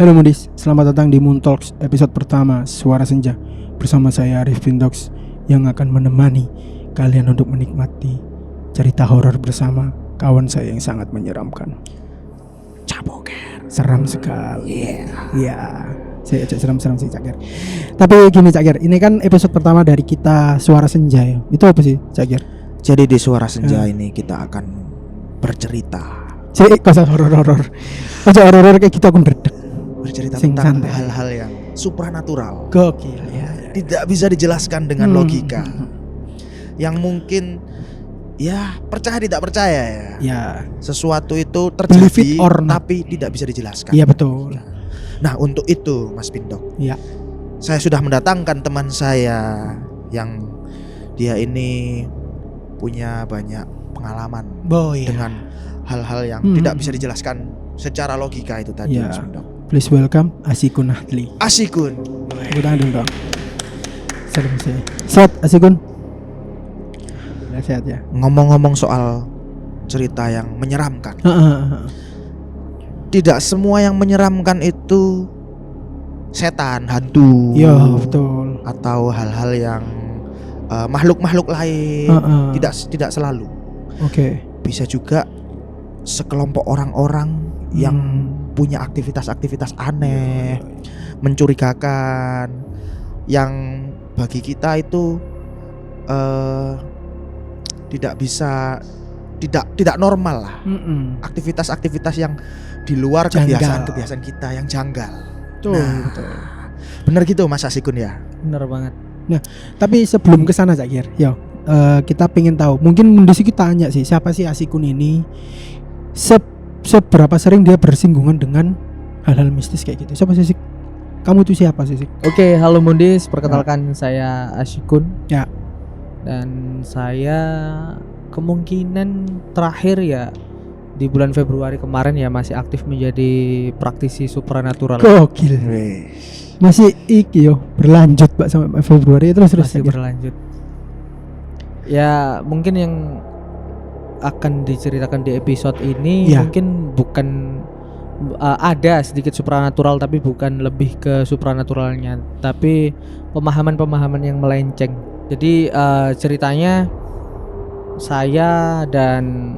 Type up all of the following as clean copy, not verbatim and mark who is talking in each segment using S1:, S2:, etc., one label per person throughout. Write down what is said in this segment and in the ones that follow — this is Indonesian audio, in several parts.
S1: Halo Mudis, selamat datang di Moon Talks episode pertama Suara Senja. Bersama saya Arif Bintox yang akan menemani kalian untuk menikmati cerita horor bersama kawan saya yang sangat menyeramkan. Caboker, seram sekali. Iya. Saya ajak seram-seram sih Cakir. Tapi gini Cakir, ini kan episode pertama dari kita Suara Senja ya. Itu apa sih Cakir?
S2: Jadi di Suara Senja ini kita akan bercerita.
S1: Cek kosa horor-horor. Aja horor kayak gitu aku berdek.
S2: Bercerita
S1: Sing
S2: tentang
S1: santai.
S2: hal-hal yang supranatural.
S1: Gokil ya.
S2: Tidak bisa dijelaskan dengan logika. Yang mungkin ya percaya tidak percaya ya.
S1: Ya.
S2: Sesuatu itu
S1: Believe it
S2: terjadi
S1: or not.
S2: tapi tidak bisa dijelaskan.
S1: Iya betul.
S2: Nah, untuk itu Mas Pindok,
S1: Iya.
S2: saya sudah mendatangkan teman saya yang dia ini punya banyak pengalaman
S1: Boy.
S2: dengan hal-hal yang tidak bisa dijelaskan secara logika itu tadi,
S1: Ya.
S2: Mas Pindok.
S1: Please welcome Asikun Nahtli.
S2: Asikun.
S1: Tepuk tangan dulu dong. Salam saya. Sehat Asikun? Ya, sehat ya.
S2: Ngomong-ngomong soal cerita yang menyeramkan, tidak semua yang menyeramkan itu setan, hantu,
S1: Iya betul.
S2: atau hal-hal yang makhluk-makhluk lain. Tidak selalu.
S1: Oke.
S2: Bisa juga sekelompok orang-orang yang punya aktivitas-aktivitas aneh, mencurigakan, yang bagi kita itu tidak normal lah. Aktivitas-aktivitas yang di luar
S1: Janggal.
S2: kebiasaan-kebiasaan kita yang janggal.
S1: Betul,
S2: Nah,
S1: betul.
S2: bener gitu Mas Asikun ya.
S3: Bener banget.
S1: Tapi sebelum ke sana Zakir, yo, kita pengen tahu. Mungkin mendisi kita tanya sih, siapa sih Asikun ini? Seberapa sering dia bersinggungan dengan hal-hal mistis kayak gitu? Siapa sih? Sik? Kamu tuh siapa sih? Sik?
S3: Oke, halo Mundis, perkenalkan saya Asikun.
S1: Ya.
S3: Dan saya kemungkinan terakhir ya di bulan Februari kemarin ya masih aktif menjadi praktisi supranatural.
S1: Gokil. Masih iki yo berlanjut Pak sampai Februari terus
S3: Masih
S1: Zakir.
S3: berlanjut. Ya, mungkin yang akan diceritakan di episode ini
S1: Ya.
S3: mungkin bukan ada sedikit supranatural tapi bukan lebih ke supranaturalnya, tapi pemahaman-pemahaman yang melenceng. Jadi ceritanya saya dan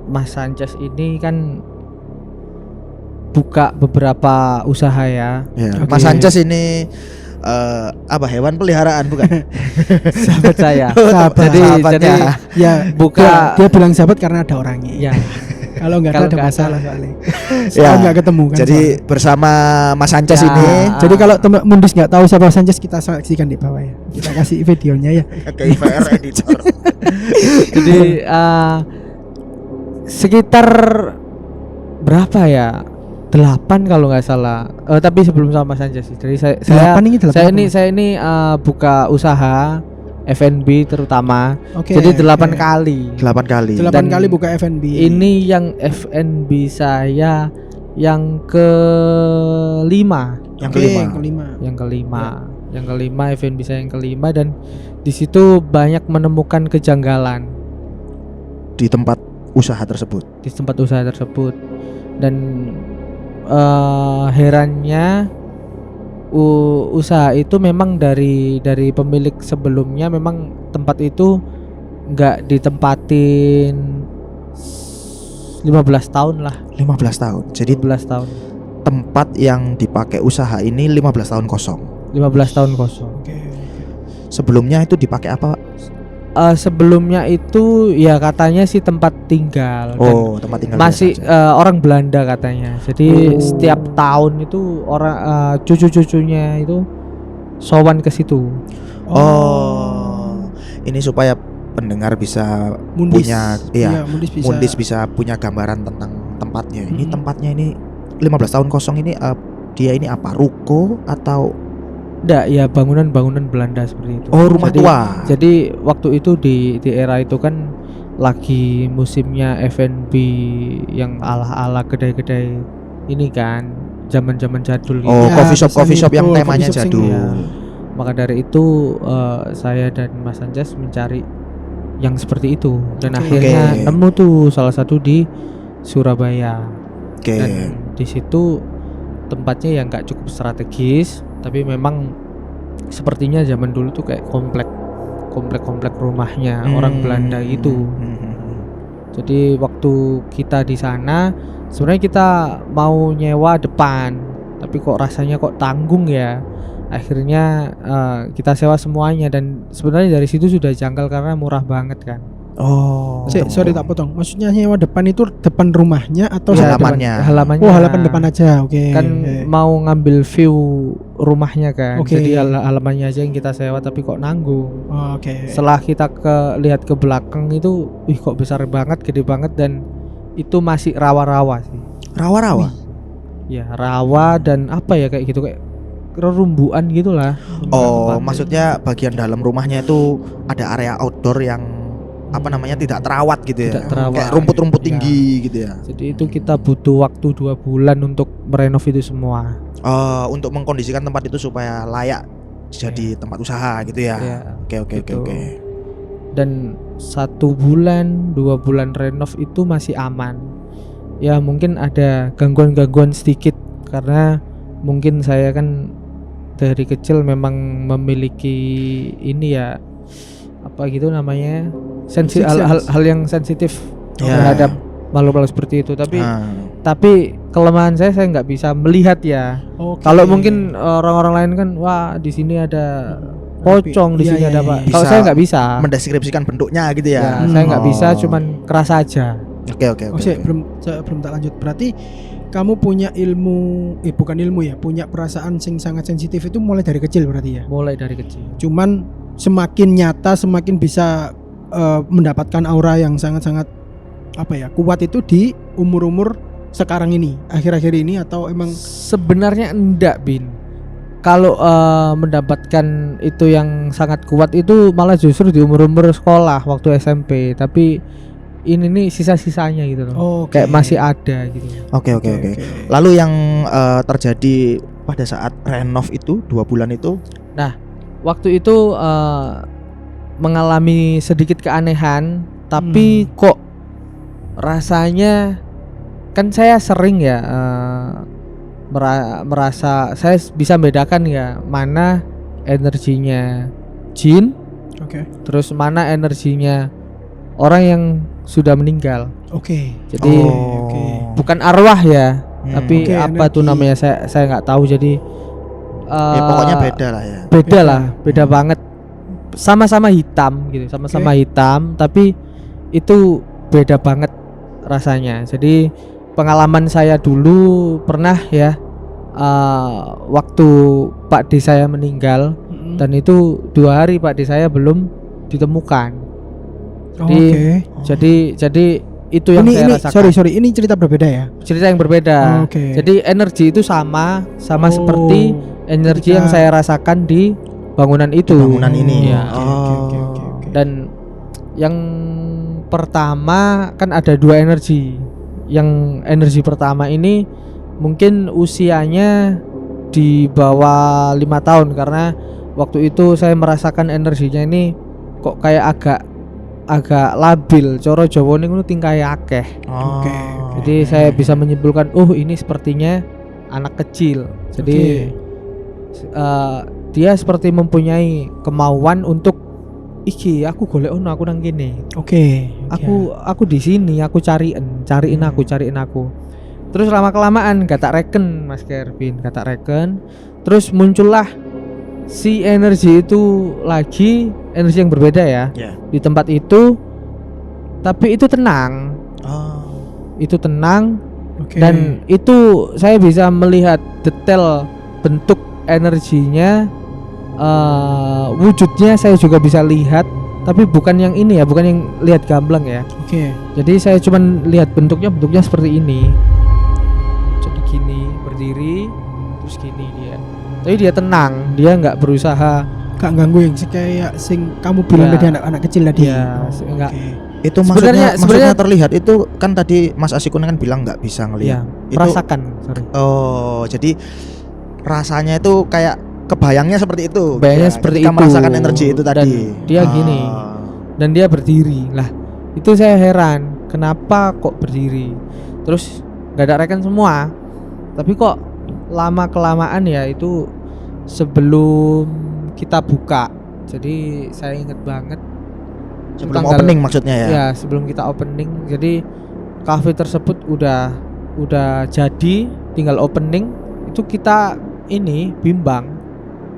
S3: Mas Sanchez ini kan buka beberapa usaha ya.
S2: Ya,
S1: Oke.
S2: Mas Sanchez ini hewan peliharaan bukan?
S3: Sahabat saya.
S1: Sahabat.
S3: Jadi
S1: Ya,
S3: buka
S1: dia bilang sahabat karena ada orangnya.
S3: ya.
S1: Kalau enggak
S3: Kalau
S1: ada
S3: nggak
S1: masalah
S3: ada.
S1: soalnya.
S2: Ya,
S1: Soalnya enggak ketemu kan.
S2: Jadi
S1: soalnya.
S2: bersama Mas Sanchez
S3: Ya.
S2: ini
S1: Jadi kalau teman Mundis enggak tahu siapa Sanchez, kita saksikan di bawah ya. Kita kasih videonya ya.
S2: ke IVR editor.
S3: Jadi sekitar berapa ya? 8 kalau nggak salah. Tapi sebelum sama Sanchez sih. Jadi
S1: Delapan ini, delapan apa?
S3: saya ini buka usaha F&B terutama.
S1: Oke.
S3: Jadi 8
S1: oke.
S3: kali.
S2: 8 kali.
S1: 8
S3: Dan
S1: kali buka F&B.
S3: Ini yang F&B saya yang kelima.
S2: Yang
S1: Oke,
S2: kelima.
S3: Yang kelima F&B saya yang kelima, dan di situ banyak menemukan kejanggalan
S2: Di tempat usaha tersebut.
S3: di tempat usaha tersebut. Dan herannya usaha itu memang dari pemilik sebelumnya memang tempat itu nggak ditempatin 15 tahun lah.
S2: 15 tahun. Jadi
S3: 15 tahun.
S2: tempat yang dipakai usaha ini 15 tahun kosong.
S3: 15 tahun kosong.
S1: Oke.
S2: Sebelumnya itu dipakai apa, Pak?
S3: Sebelumnya itu ya katanya sih tempat tinggal. Dan
S2: Oh, tempat tinggal
S3: masih
S2: biasa aja.
S3: orang Belanda katanya. Jadi setiap tahun itu orang cucu-cucunya itu sowan ke situ.
S2: Oh. Ini supaya pendengar bisa
S1: Mundis.
S2: punya
S1: Mundis bisa.
S2: bisa punya gambaran tentang tempatnya. Ini tempatnya ini 15 tahun kosong ini dia ini apa? Ruko atau
S3: Enggak, ya bangunan-bangunan Belanda seperti itu.
S2: oh, rumah
S3: Jadi-
S2: tua.
S3: Jadi waktu itu di era itu kan lagi musimnya F&B yang ala-ala kedai-kedai ini kan, zaman-zaman jadul gitu.
S2: Oh,
S1: Ya,
S2: coffee shop yang
S1: betul,
S2: temanya
S1: coffee shop
S2: jadul.
S1: sing-
S3: Ya. Maka dari itu saya dan Mas Sanchez mencari yang seperti itu, dan
S1: Oke.
S3: akhirnya nemu tuh salah satu di Surabaya.
S2: Oke.
S3: Dan di situ tempatnya yang nggak cukup strategis, tapi memang sepertinya zaman dulu tuh kayak komplek rumahnya orang Belanda gitu. Jadi waktu kita di sana sebenarnya kita mau nyewa depan, tapi kok rasanya kok tanggung ya. Akhirnya kita sewa semuanya, dan sebenarnya dari situ sudah janggal karena murah banget kan.
S2: Oh.
S1: Sorry tak potong. Maksudnya nyewa depan itu depan rumahnya atau
S2: Ya,
S3: depan-
S2: halamannya.
S3: halamannya.
S1: Oh, halaman depan aja. Oke.
S3: Kan mau ngambil view rumahnya kan.
S1: Oke.
S3: Jadi halamannya aja yang kita sewa, tapi kok nanggung.
S1: Oh, oke.
S3: Setelah kita lihat ke belakang itu, kok besar banget, gede banget, dan itu masih rawa-rawa sih.
S2: Rawa-rawa.
S3: Ya, rawa dan apa ya kayak gitu, kayak rerumbuan gitulah.
S2: Oh,
S3: Tempatnya.
S2: maksudnya bagian dalam rumahnya itu ada area outdoor yang apa namanya tidak terawat gitu ya.
S3: Tidak terawat.
S2: Kayak rumput-rumput
S3: Ya.
S2: tinggi gitu ya.
S3: Jadi itu kita butuh waktu 2 bulan untuk merenov itu semua.
S2: Untuk mengkondisikan tempat itu supaya layak jadi tempat usaha gitu ya.
S3: Ya,
S2: Oke.
S3: gitu. Dan 1 bulan 2 bulan renov itu masih aman. Ya mungkin ada gangguan-gangguan sedikit karena mungkin saya kan dari kecil memang memiliki ini ya, apa gitu namanya,
S1: Sixth
S3: hal yang sensitif
S2: Ya.
S3: terhadap makhluk-makhluk seperti itu. Tapi
S2: Ah.
S3: tapi kelemahan saya nggak bisa melihat ya.
S1: Oke.
S3: Kalau mungkin orang-orang lain kan, wah di sini ada pocong, di
S1: Iya,
S3: sini
S1: iya,
S3: ada apa.
S1: iya.
S3: Kalau
S2: Bisa
S3: saya nggak bisa.
S2: mendeskripsikan bentuknya gitu ya.
S3: Ya, saya nggak
S2: Oh.
S3: bisa, cuman kerasa aja.
S2: Oke.
S1: Oh, saya belum tak lanjut. Berarti kamu punya ilmu, bukan ilmu ya, punya perasaan sing sangat sensitif itu mulai dari kecil berarti ya.
S3: Mulai dari kecil.
S1: Cuman semakin nyata, semakin bisa mendapatkan aura yang sangat-sangat apa ya, kuat itu di umur-umur sekarang ini, akhir-akhir ini, atau emang
S3: Sebenarnya enggak, Bin. Kalau mendapatkan itu yang sangat kuat itu malah justru di umur-umur sekolah waktu SMP. Tapi ini nih sisa-sisanya gitu loh.
S1: Oke.
S3: Kayak masih ada gitu.
S2: Oke. Lalu yang terjadi pada saat renov itu 2 bulan itu
S3: Waktu itu mengalami sedikit keanehan, tapi kok rasanya kan saya sering ya merasa saya bisa bedakan ya mana energinya jin,
S1: Oke.
S3: terus mana energinya orang yang sudah meninggal.
S1: Oke.
S3: Jadi
S1: oke.
S3: bukan arwah ya, tapi
S1: Oke,
S3: apa tuh
S1: energi.
S3: namanya saya nggak tahu. Jadi
S2: ya pokoknya beda lah ya.
S3: beda lah, beda banget. Sama-sama hitam gitu, sama-sama hitam, tapi itu beda banget rasanya. Jadi pengalaman saya dulu pernah ya, waktu Pak D saya meninggal, dan itu 2 hari Pak D saya belum ditemukan.
S1: Oke.
S3: Jadi itu yang saya rasakan.
S1: Sorry, ini cerita berbeda ya.
S3: Cerita yang berbeda.
S1: Oke.
S3: Jadi energi itu sama seperti energi
S1: ketika-
S3: yang saya rasakan di bangunan itu.
S2: Bangunan ini.
S3: Iya.
S1: Oke.
S3: Dan yang pertama kan ada 2 energi. Yang energi pertama ini mungkin usianya di bawah 5 tahun, karena waktu itu saya merasakan energinya ini kok kayak agak labil. Coro Jawa ini tingkai akeh.
S1: Oke.
S3: Jadi saya bisa menyimpulkan, ini sepertinya anak kecil. Jadi dia seperti mempunyai kemauan untuk aku golek aku nang kene.
S1: Oke.
S3: Aku di sini, aku cariin aku. Terus lama kelamaan gak tak reken Mas Kervin, gak tak reken. Terus muncullah si energi itu lagi, energi yang berbeda ya.
S2: Ya.
S3: Di tempat itu, tapi itu tenang. Itu tenang.
S1: Oke.
S3: Dan itu saya bisa melihat detail bentuk energinya, wujudnya saya juga bisa lihat, tapi bukan yang ini ya, bukan yang lihat gamblang ya.
S1: Oke.
S3: Jadi saya cuman lihat bentuknya seperti ini. Jadi gini, berdiri, terus gini dia. Tapi dia tenang, dia nggak berusaha.
S1: Gak ganggu yang kayak sing kamu bilang
S3: Ya.
S1: tadi anak-anak kecil tadi.
S3: Ya, enggak.
S1: Oke.
S2: Itu
S3: Sebenarnya-
S2: maksudnya terlihat itu kan tadi Mas Asikun kan bilang nggak bisa ngelihat.
S3: Ya,
S2: Itu-
S3: merasakan. Sorry.
S2: Oh, jadi rasanya itu kayak kebayangnya seperti itu.
S3: Bayangnya
S2: Ya,
S3: seperti
S2: ketika
S3: itu.
S2: merasakan energi itu
S3: Dan
S2: tadi.
S3: dia gini. Dan dia berdiri. Lah, itu saya heran, kenapa kok berdiri? Terus nggak ada rekan semua, tapi kok lama kelamaan ya itu sebelum kita buka. Jadi saya inget banget
S2: Sebelum
S3: tanggal-
S2: opening maksudnya ya.
S3: ya sebelum kita opening. Jadi kafe tersebut udah jadi, tinggal opening. Itu kita ini bimbang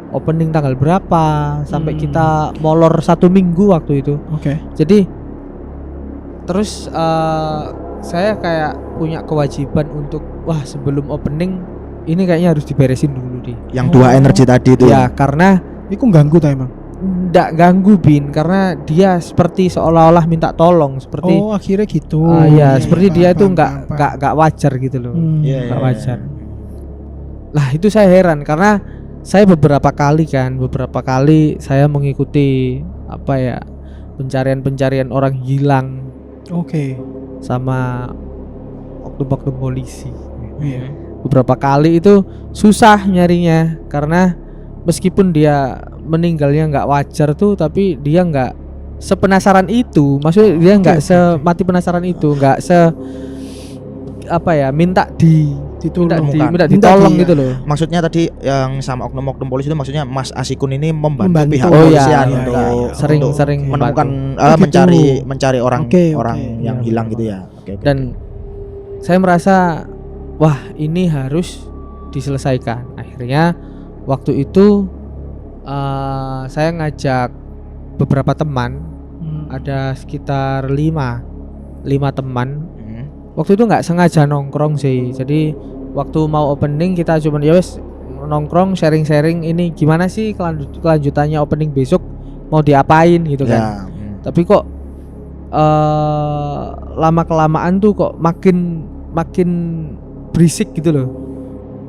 S3: opening tanggal berapa sampai kita molor 1 minggu waktu itu.
S1: Oke.
S3: Jadi terus saya kayak punya kewajiban untuk wah sebelum opening ini kayaknya harus diberesin dulu deh.
S2: Yang 2 energi tadi itu
S3: Ya karena
S1: Iku ganggu ta emang.
S3: ndak ganggu Bin, karena dia seperti seolah-olah minta tolong seperti
S1: Oh, akhirnya gitu.
S3: ya
S1: Iya,
S3: seperti
S1: iya,
S3: dia itu
S1: paham, paham.
S3: nggak wajar gitu loh.
S2: Iya,
S3: Nggak
S2: iya,
S3: wajar. Lah itu saya heran karena saya beberapa kali saya mengikuti apa ya pencarian orang hilang
S1: Oke.
S3: sama oknum-oknum polisi.
S1: Iya.
S3: Beberapa kali itu susah nyarinya karena meskipun dia meninggalnya nggak wajar tuh, tapi dia nggak sepenasaran itu. Maksudnya dia nggak
S1: Oke,
S3: semati penasaran itu, nggak apa ya minta
S1: Ditolong.
S3: minta
S1: Minta
S3: ditolong
S1: di-
S3: gitu loh.
S2: Maksudnya tadi yang sama oknum-oknum polisi itu maksudnya Mas Asikun ini membantu
S1: Membantu.
S2: pihak
S3: Oh, iya,
S2: kepolisian
S3: iya,
S2: untuk
S1: iya, iya.
S3: Sering
S2: menemukan
S1: Oh, gitu.
S2: mencari orang
S1: Oke,
S2: orang
S1: oke.
S2: yang
S3: Iya,
S2: hilang
S3: betul.
S2: gitu ya. Oke, oke.
S3: Dan saya merasa wah ini harus diselesaikan. Akhirnya waktu itu saya ngajak beberapa teman, ada sekitar 5 teman.
S2: Hmm.
S3: Waktu itu nggak sengaja nongkrong sih. Jadi waktu mau opening kita cuman ya wes nongkrong sharing-sharing ini gimana sih kelanjutannya opening besok mau diapain gitu kan.
S2: Ya. Hmm.
S3: Tapi kok lama kelamaan tuh kok makin berisik gitu loh.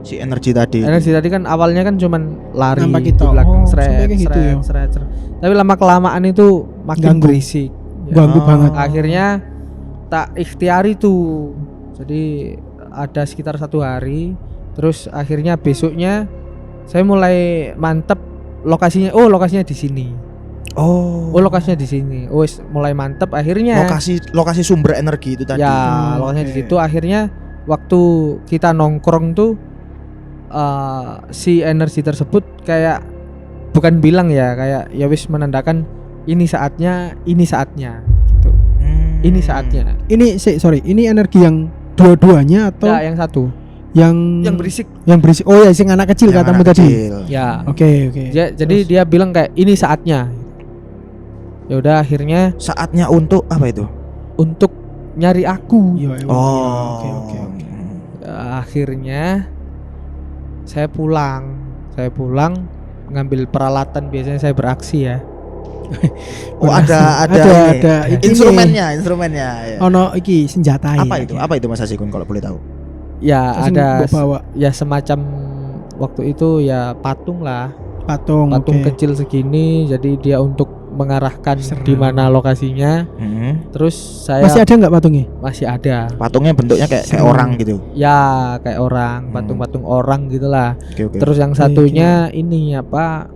S2: Si energi tadi.
S3: Energi tadi kan awalnya kan cuman lari
S1: Nampak
S3: di
S1: kita.
S3: belakang
S1: Oh, sampai kayak gitu ya.
S3: seret. Tapi lama kelamaan itu makin
S1: Ganggu.
S3: berisik. Ya.
S1: Ganggu
S2: Oh.
S1: banget.
S3: Akhirnya tak ikhtiari tuh. Jadi ada sekitar 1 hari. Terus akhirnya besoknya saya mulai mantep lokasinya. Oh lokasinya di sini.
S2: Oh.
S3: Oh lokasinya di sini. Oh mulai mantep akhirnya.
S2: Lokasi sumber energi itu tadi.
S3: Ya lokasinya di
S1: oke.
S3: situ. Akhirnya waktu kita nongkrong tuh si energi tersebut kayak bukan bilang ya kayak ya wis menandakan ini saatnya gitu.
S2: Hmm.
S3: Ini saatnya.
S1: Ini energi yang dua-duanya atau
S3: Ya yang satu
S1: yang
S3: berisik.
S1: yang berisik? Oh ya, sing anak kecil
S2: Yang
S1: katamu
S2: anak
S1: tadi.
S2: kecil.
S3: Ya.
S1: Oke.
S3: Jadi dia bilang kayak ini saatnya. Ya udah akhirnya
S2: Saatnya untuk apa itu?
S3: untuk nyari aku.
S1: Iya,
S2: Oh.
S1: Oke.
S3: Akhirnya saya pulang ngambil peralatan, biasanya saya beraksi ya.
S2: Oh, ada ini.
S1: ini.
S2: Instrumennya ya.
S1: Ono iki senjata
S2: Apa itu? Apa itu Mas Asikun kalau boleh tahu?
S3: Ya
S1: Terus
S3: ada
S1: mbok bawa
S3: ya semacam waktu itu ya patung
S1: patung. oke.
S3: kecil segini, jadi dia untuk mengarahkan
S1: Serem.
S3: di mana lokasinya.
S2: Hmm.
S3: Terus saya
S1: Masih ada nggak patungnya?
S3: masih ada.
S2: Patungnya bentuknya kayak
S1: Serem.
S2: orang gitu.
S3: Ya kayak orang, patung-patung orang gitulah.
S2: Oke.
S3: Terus yang satunya ini apa?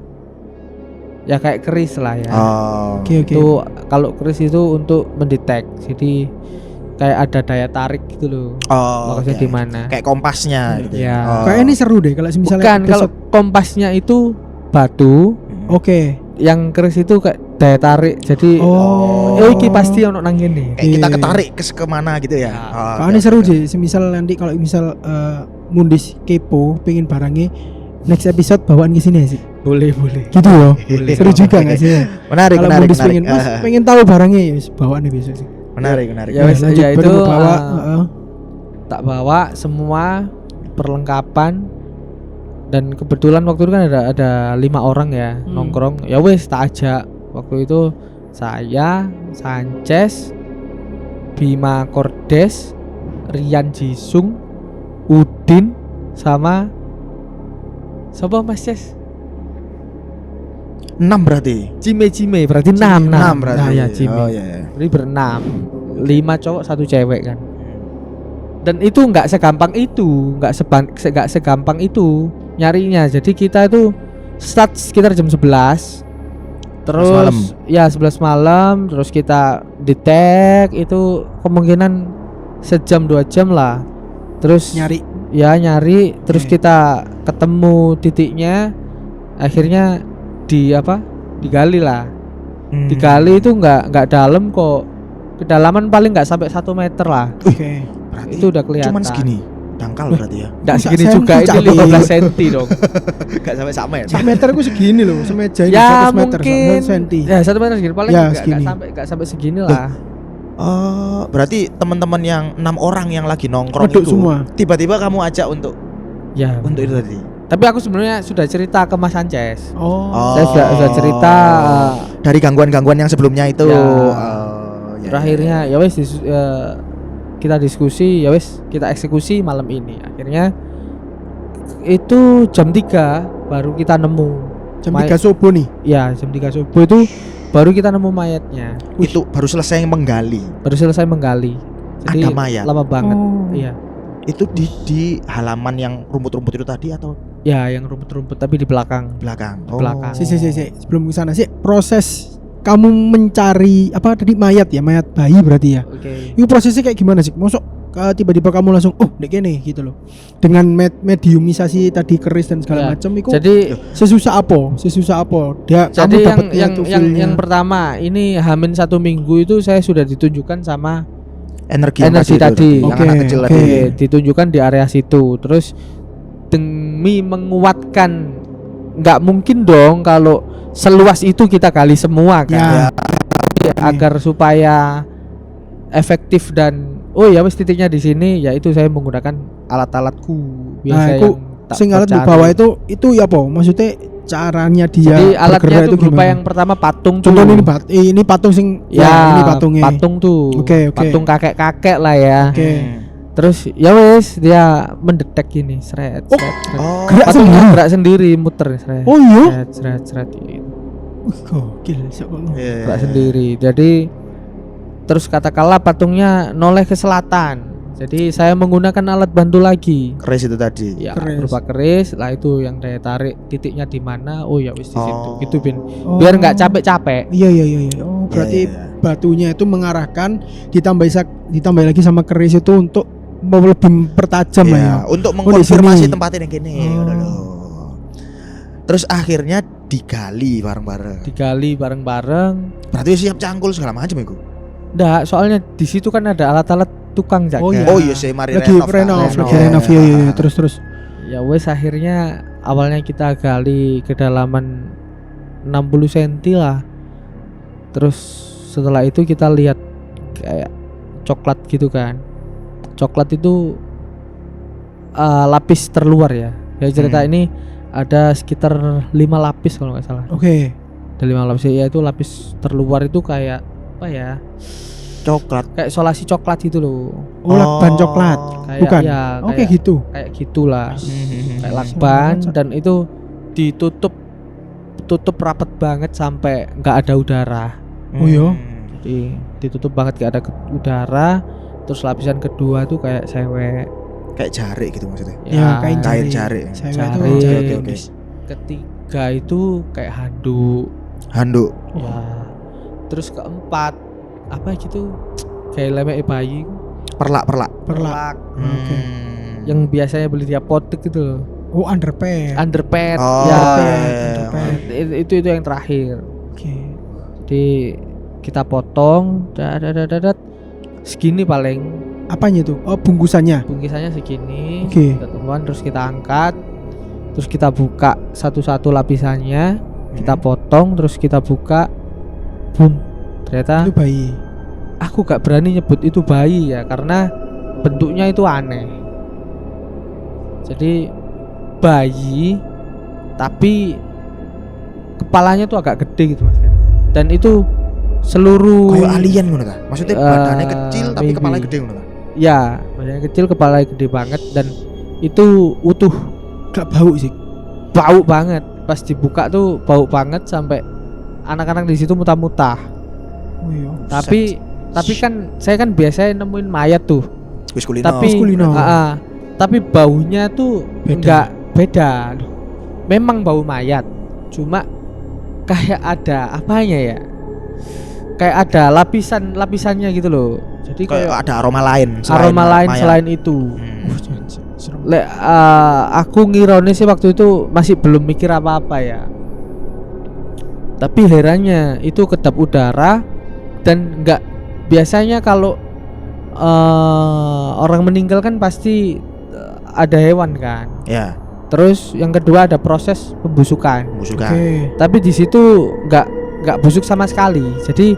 S3: Ya kayak keris lah ya.
S2: Oh.
S1: Oke.
S3: Itu kalau keris itu untuk mendetek. Jadi kayak ada daya tarik gitu loh.
S2: Oh.
S3: Lokasinya
S2: oke.
S3: di mana?
S2: Kayak kompasnya gitu.
S3: Ya.
S2: Oh.
S1: Kayak ini seru deh kalau misalnya
S3: Bukan, kalau
S1: besok-
S3: kompasnya itu batu,
S2: Hmm.
S1: Oke.
S3: yang keris itu kayak daya tarik. Jadi
S2: Oh.
S3: iki pasti ono nang kene.
S2: Kayak kita
S1: Iya.
S2: ketarik ke kemana gitu ya.
S3: Ya.
S2: Oh,
S1: Kalau
S2: oke,
S1: ini seru
S2: oke.
S1: sih, semisal nanti kalau misal Mundis kepo pengen barangnya next episode bawaan ke sini sih.
S3: Boleh.
S1: Gitu loh.
S3: Boleh.
S1: Seru juga nggak sih?
S2: Menarik,
S1: Kalau
S2: menarik,
S1: Mundis
S2: menarik.
S1: pengen, Mas pengen tahu barangnya ya wis, bawaan besok sih.
S2: Menarik, menarik.
S3: Ya wes,
S1: lanjut,
S3: ya
S1: baru
S3: itu
S1: gua bawa.
S3: tak bawa semua perlengkapan, dan kebetulan waktu itu kan ada 5 orang ya nongkrong. Ya wes tak ajak. Waktu itu saya, Sanchez, Bima Kordes, Rian Jisung, Udin, sama siapa Mas Ces?
S2: 6 berarti.
S3: Cime berarti 6
S2: 6 berarti.
S3: Nah, ya Cime.
S2: Oh iya.
S3: Jadi berenam, 5 cowok 1 cewek kan. Dan itu nggak segampang itu, nggak segampang itu nyarinya. Jadi kita itu start sekitar jam 11. Terus
S2: malam.
S3: ya 11 malam, terus kita detect itu kemungkinan sejam 2 jam lah. Terus
S1: Nyari.
S3: Ya nyari, terus kita ketemu titiknya, akhirnya digali lah. Digali itu nggak dalam kok, kedalaman paling nggak sampai 1 meter lah.
S1: Oke.
S2: Berarti
S3: Itu udah kelihatan.
S2: cuman segini. Dangkal berarti ya.
S3: Nggak
S1: Sak
S3: segini
S1: senti,
S3: juga,
S1: Cak.
S3: ini 15 cm dong.
S2: Enggak sampai 1 meter.
S1: 1 meter aku segini loh, semeja ini
S3: Ya
S1: 100 meter,
S3: mungkin
S1: 1 senti.
S3: ya 1 meter segini, paling
S1: Ya,
S3: nggak
S1: segini.
S3: sampai segini lah.
S2: Berarti teman-teman yang 6 orang yang lagi nongkrong
S1: Meduk
S2: itu
S1: semua.
S2: tiba-tiba kamu ajak untuk
S3: Ya.
S2: itu tadi.
S3: Tapi aku sebenarnya sudah cerita ke Mas Sanchez.
S1: Oh.
S3: Saya sudah cerita.
S2: Dari gangguan-gangguan yang sebelumnya itu.
S3: Ya.
S2: Ya,
S3: Terakhirnya ya wes kita diskusi, ya wes kita eksekusi malam ini. Akhirnya itu jam 3 baru kita nemu.
S1: Jam 3 subuh nih.
S3: Ya, jam 3 subuh itu baru kita nemu mayatnya.
S2: Itu baru selesai menggali.
S3: Baru selesai menggali. Jadi
S2: Ada mayat?
S3: lama banget.
S1: Oh.
S3: Iya.
S2: Itu di halaman yang rumput-rumput itu tadi atau
S3: Ya, yang rumput-rumput tapi di belakang.
S2: belakang?
S3: Belakang.
S1: Si. Sebelum ke sana sih, proses kamu mencari apa tadi mayat ya, mayat bayi berarti ya.
S3: Oke.
S1: Itu prosesnya kayak gimana sih? Mosok tiba-tiba kamu langsung dek kene gitu loh. Dengan mediumisasi tadi keris dan segala
S3: Ya,
S1: macam itu
S3: Jadi
S1: sesusah apa? Dia
S3: Jadi
S1: kamu
S3: yang
S1: dapatnya
S3: yang
S1: tuh
S3: yang,
S1: feel-nya.
S3: yang pertama ini Hamin 1 minggu itu saya sudah ditunjukkan sama
S2: Energi, yang
S3: Energi tadi.
S2: yang
S1: Oke,
S2: anak kecil
S1: oke.
S2: tadi.
S3: ditunjukkan di area situ. Terus demi menguatkan, nggak mungkin dong kalau seluas itu kita gali semua kan.
S1: Ya.
S3: Agar supaya efektif dan ya wis titiknya di sini, yaitu saya menggunakan alat-alatku biasa
S1: Nah, itu
S3: yang tak
S1: sing alat di
S3: percaya.
S1: bawah itu ya apa? Maksudnya caranya dia
S3: Jadi alatnya
S1: bergerak
S3: itu berupa
S1: gimana?
S3: yang pertama patung tuh.
S1: Contohnya ini patung sing
S3: Ya,
S1: ini patungnya.
S3: patung tuh.
S1: Oke.
S3: Patung kakek-kakek lah ya.
S1: Oke.
S3: Terus ya wes dia mendetek gini, seret.
S1: Oh,
S2: Oh,
S1: gerak
S3: Patungnya
S1: sendiri.
S3: gerak sendiri, muter seret.
S1: Oh iya.
S3: Seret gitu.
S1: Gokil, siapa ngomong?
S2: iya.
S3: Gerak sendiri. Jadi terus katakanlah patungnya noleh ke selatan. Jadi saya menggunakan alat bantu lagi.
S2: Keris itu tadi.
S3: Ya,
S1: Keris.
S3: berupa keris. Lah itu yang saya tarik titiknya di mana? Oh ya wis di situ.
S2: Oh.
S3: Gitu Bin.
S1: Oh.
S3: Biar nggak capek-capek.
S1: Iya. Oh, berarti
S2: Iya.
S1: batunya itu mengarahkan ditambah lagi sama keris itu untuk mau lebih pertajam lah ya.
S2: Iya, untuk
S1: di
S2: mengkonfirmasi
S1: sini.
S2: tempatnya yang gini.
S1: Oh.
S2: Udah loh. Terus akhirnya digali bareng-bareng.
S3: Digali bareng-bareng.
S2: Berarti siap cangkul segala macam itu.
S3: Nggak, soalnya di situ kan ada alat-alat tukang jaga.
S1: Oh, iya.
S2: Oh iya sih, mari
S1: Lagi
S2: renov.
S1: renov,
S2: kan?
S1: lagi
S3: Renov.
S1: renov ya. Terus.
S3: Ya wes akhirnya awalnya kita gali kedalaman 60 cm lah. Terus setelah itu kita lihat kayak coklat gitu kan. Coklat itu lapis terluar ya. Ya cerita ini ada sekitar 5 lapis kalau nggak salah.
S1: Oke.
S3: Ada 5 lapis, ya itu lapis terluar itu kayak apa ya?
S2: Coklat.
S3: Kayak solasi coklat gitu loh.
S1: Oh, lakban coklat.
S3: Kayak
S1: Bukan.
S3: ya,
S1: Oke
S3: kayak-
S1: gitu.
S3: Kayak gitulah.
S2: Hmm.
S3: Kayak lakban, dan itu tutup rapat banget sampai nggak ada udara.
S1: Oh iya.
S3: Jadi ditutup banget nggak ada udara. Terus lapisan kedua tuh kayak sewek.
S2: Kayak jarik gitu maksudnya.
S1: Ya, kain
S2: kain
S1: jarik.
S2: jarik.
S1: Saya itu
S3: Jarik.
S1: kain jarik.
S2: Oke.
S3: Ketiga itu kayak handuk.
S2: Handuk.
S3: Ya. Terus keempat apa gitu? Kayak lemek bayi
S2: Perlak.
S1: Perlak. Oke.
S3: yang biasanya beli di apotek gitu loh.
S1: Oh, underpad.
S3: Underpad.
S2: Oh,
S3: Ya.
S1: underpad.
S3: Itu yang terakhir.
S1: Oke.
S3: Jadi kita potong, dadat segini paling,
S1: Apanya tuh? Oh, bungkusannya.
S3: bungkusannya segini.
S1: Oke.
S3: Kita temuan, terus kita angkat, terus kita buka satu-satu lapisannya, kita potong, terus kita buka, boom. Ternyata
S1: Itu bayi.
S3: aku gak berani nyebut itu bayi ya, karena bentuknya itu aneh. Jadi bayi, tapi kepalanya tuh agak gede gitu mas. Dan itu seluruh
S2: Kayak alien ngono ta? Maksudnya badannya kecil tapi
S3: maybe.
S2: kepalanya gede ngono ta?
S3: Ya, badannya kecil, kepalanya gede banget, dan itu utuh,
S1: Gak bau sih.
S3: bau banget. Pas dibuka tuh bau banget sampai anak-anak di situ muntah-muntah.
S1: Oh iya.
S3: Tapi kan saya kan biasanya nemuin mayat tuh.
S2: Wis kulino.
S3: Tapi
S1: kulino.
S3: tapi baunya tuh
S1: Beda.
S3: enggak beda. Memang bau mayat, cuma kayak ada apanya ya? Kayak ada lapisannya gitu loh. Jadi
S2: kayak
S3: kayak
S2: ada aroma lain
S3: aroma lain
S2: mayat.
S3: selain itu.
S2: Hmm.
S1: Serem
S3: Aku ngirone sih waktu itu masih belum mikir apa-apa ya. Tapi herannya itu kedap udara dan nggak, biasanya kalau orang meninggal kan pasti ada hewan kan.
S2: Ya,
S3: Terus yang kedua ada proses pembusukan.
S2: busukan.
S1: Oke.
S3: Tapi di situ nggak busuk sama sekali. Jadi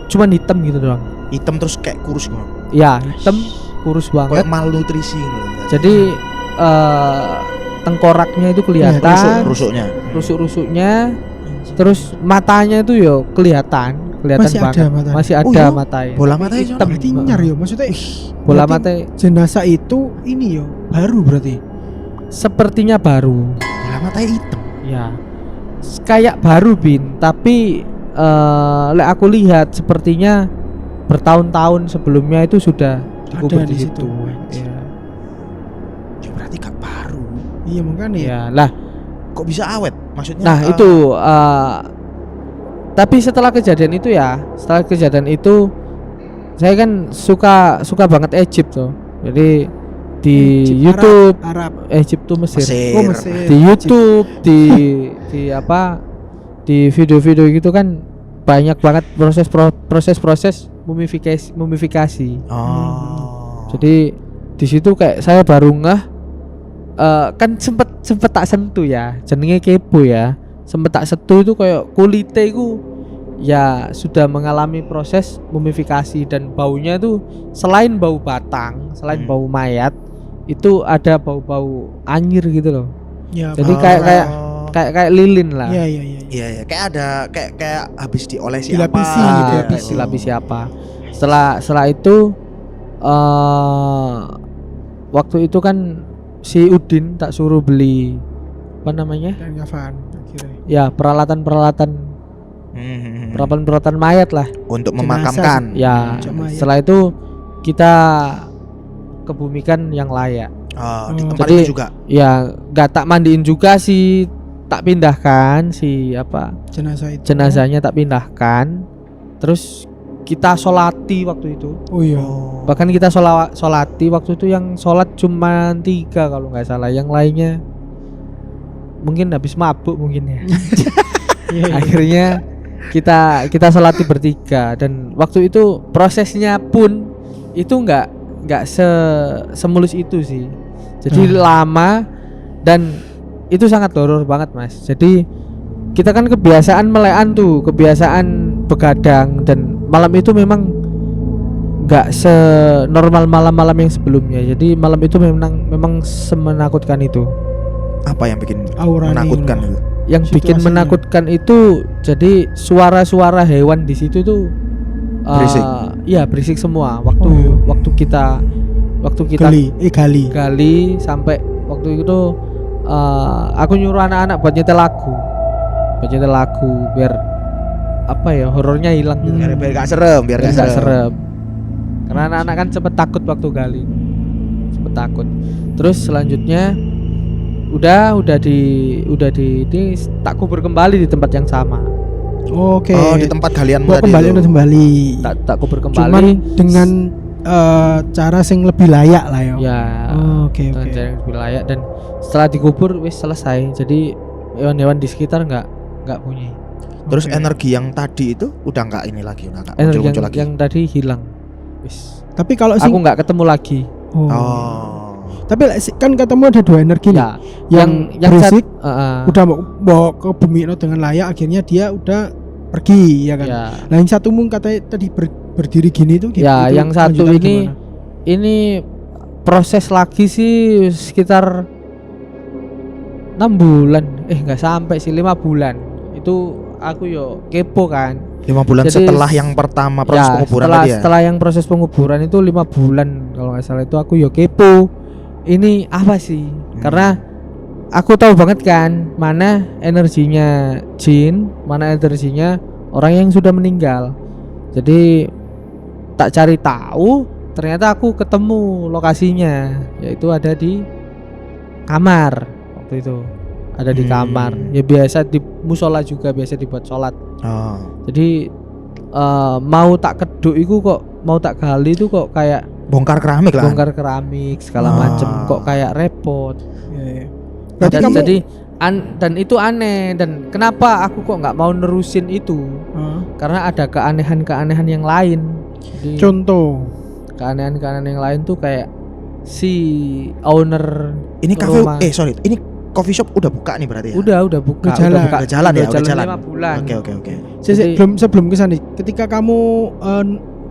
S3: cuman hitam gitu doang.
S2: Hitam terus kayak kurus gitu.
S3: Ya, hitam kurus banget.
S2: Kayak malnutrisi gitu.
S3: Jadi tengkoraknya itu kelihatan,
S2: Rusuknya.
S3: rusuk-rusuknya, terus matanya itu yo kelihatan
S1: Masih
S3: banget.
S1: ada matanya.
S3: Masih
S2: Oh
S3: ada
S2: iya?
S3: matanya.
S2: Bola matanya
S3: Hitam.
S2: sono.
S1: Berarti nyar yo, maksudnya
S3: Bola
S1: berarti
S3: mata
S1: jenazah itu ini yo baru berarti.
S3: sepertinya baru.
S2: Bola matanya hitam.
S3: Ya. Kayak baru Bin, tapi lek aku lihat sepertinya bertahun-tahun sebelumnya itu sudah dikubur
S1: Ada
S3: di
S1: di
S3: situ.
S1: situ.
S3: Ya.
S2: Ya berarti gak baru.
S1: Iya makanya.
S3: Ya, lah.
S2: Kok bisa awet? Maksudnya
S3: Nah, itu tapi setelah kejadian itu saya kan suka banget Egypt tuh. Jadi di
S1: Egypt,
S3: YouTube
S1: Arab.
S3: Egypt tuh Mesir.
S2: Mesir.
S1: Oh, Mesir.
S3: Di YouTube di apa di video-video gitu kan banyak banget proses mumifikasi.
S2: Oh.
S3: Jadi di situ kayak saya baru ngeh, kan sempet tak sentuh ya, jenenge kepo ya. Sempet tak sentuh itu kayak kulitnya itu ya sudah mengalami proses mumifikasi, dan baunya itu selain bau batang, selain bau mayat, itu ada bau-bau anyir gitu loh.
S1: Ya,
S3: Jadi
S1: Pak.
S3: kayak lilin lah.
S1: Iya iya iya.
S2: Iya ya, kayak ada kayak habis diolesi
S1: Dilapisi
S2: apa
S1: gitu,
S2: ya.
S1: dilapisi.
S3: Dilapisi apa. Setelah itu waktu itu kan si Udin tak suruh beli apa namanya?
S1: Dan kafan akhirnya.
S3: Ya, peralatan mayat lah.
S2: Untuk
S1: Jenazah
S2: memakamkan.
S3: Ya,
S1: Cuma ya.
S3: setelah itu kita kebumikan yang layak.
S2: Oh, di
S1: Oh.
S2: tempat
S3: Jadi-
S2: itu juga.
S3: Ya, nggak tak mandiin juga sih, tak pindahkan si
S1: Jenazah itu.
S3: jenazahnya tak pindahkan. Terus kita solati waktu itu.
S1: Oh iya.
S2: Oh.
S3: Bahkan kita solati waktu itu, yang sholat cuma 3 kalau nggak salah, yang lainnya mungkin habis mabuk mungkin ya.
S1: Iya, iya.
S3: Akhirnya kita sholati bertiga, dan waktu itu prosesnya pun itu nggak semulus itu sih. Jadi lama, dan itu sangat horor banget Mas. Jadi kita kan kebiasaan melekan tuh, kebiasaan begadang, dan malam itu memang nggak senormal malam-malam yang sebelumnya. Jadi malam itu memang semenakutkan itu.
S2: Apa yang bikin
S1: Auranya
S2: menakutkan
S1: gitu.
S2: itu?
S3: Yang bikin
S1: Situasinya.
S3: menakutkan itu jadi suara-suara hewan di situ tuh
S2: Berisik.
S3: Iya, berisik semua.
S1: Oh, iya.
S3: Waktu kita gali sampai waktu itu aku nyuruh anak-anak buat nyetel lagu biar apa ya, horornya hilang gitu.
S2: Biar gak serem, biar
S3: Biar
S2: gak
S3: nggak
S2: serem.
S3: serem. Karena anak-anak kan sempet takut waktu gali. Sempet takut. Terus selanjutnya udah di tak kubur kembali di tempat yang sama.
S1: Oke.
S2: Oh, di tempat galian
S1: Mau kembali.
S3: Tak kubur
S1: Cuman
S3: kembali
S1: dengan cara sing lebih layak lah ya.
S3: ya.
S1: Oke
S3: Dengan
S1: oke.
S3: cara yang lebih layak, dan setelah dikubur wis selesai. Jadi hewan-hewan di sekitar nggak bunyi.
S2: Terus
S1: Oke.
S2: energi yang tadi itu udah nggak ini lagi, udah nggak
S3: Energi
S2: muncul lagi.
S3: yang tadi hilang. Wis.
S1: Tapi kalau sing
S3: Aku nggak ketemu lagi.
S2: Oh.
S1: Tapi kan ketemu ada 2 energi nih.
S3: Ya,
S1: Yang berisik
S3: udah
S1: udah mau ke bumi dengan layak, akhirnya dia udah pergi ya kan.
S3: ya.
S1: Nah, yang satu mung katanya tadi berdiri gini tuh.
S3: Ya,
S1: itu
S3: yang satu
S1: lanjutannya
S3: ini
S1: gimana?
S3: ini proses lagi sih sekitar 6 bulan. Nggak sampai sih, 5 bulan. Itu aku yo kepo kan.
S2: 5 bulan
S3: Jadi,
S2: setelah yang pertama proses penguburan tadi ya.
S3: setelah yang proses penguburan itu 5 bulan kalau nggak salah, itu aku yo kepo. Ini apa sih? Karena aku tahu banget kan mana energinya jin, mana energinya orang yang sudah meninggal. Jadi tak cari tahu, ternyata aku ketemu lokasinya, yaitu ada di kamar waktu itu. Ada di kamar. Ya biasa di musola juga, biasa dibuat sholat.
S2: Oh.
S3: Jadi mau tak keduk iku kok mau tak gali itu kok kayak
S2: Bongkar keramik lah.
S3: bongkar keramik segala macem, kok kayak repot.
S1: Iya. Berarti
S3: Dan
S1: kamu
S3: jadi dan itu aneh, dan kenapa aku kok nggak mau nerusin itu? Karena ada keanehan-keanehan yang lain. Jadi,
S1: contoh
S3: keanehan-keanehan yang lain tuh kayak si owner
S2: Ini kafe
S3: rumah.
S2: ini coffee shop udah buka nih berarti ya?
S3: udah buka,
S1: Udah jalan.
S3: buka.
S2: Udah jalan ya, udah jalan.
S3: 5 bulan.
S2: Oke.
S3: Jadi-
S1: sebelum kesana nih, ketika kamu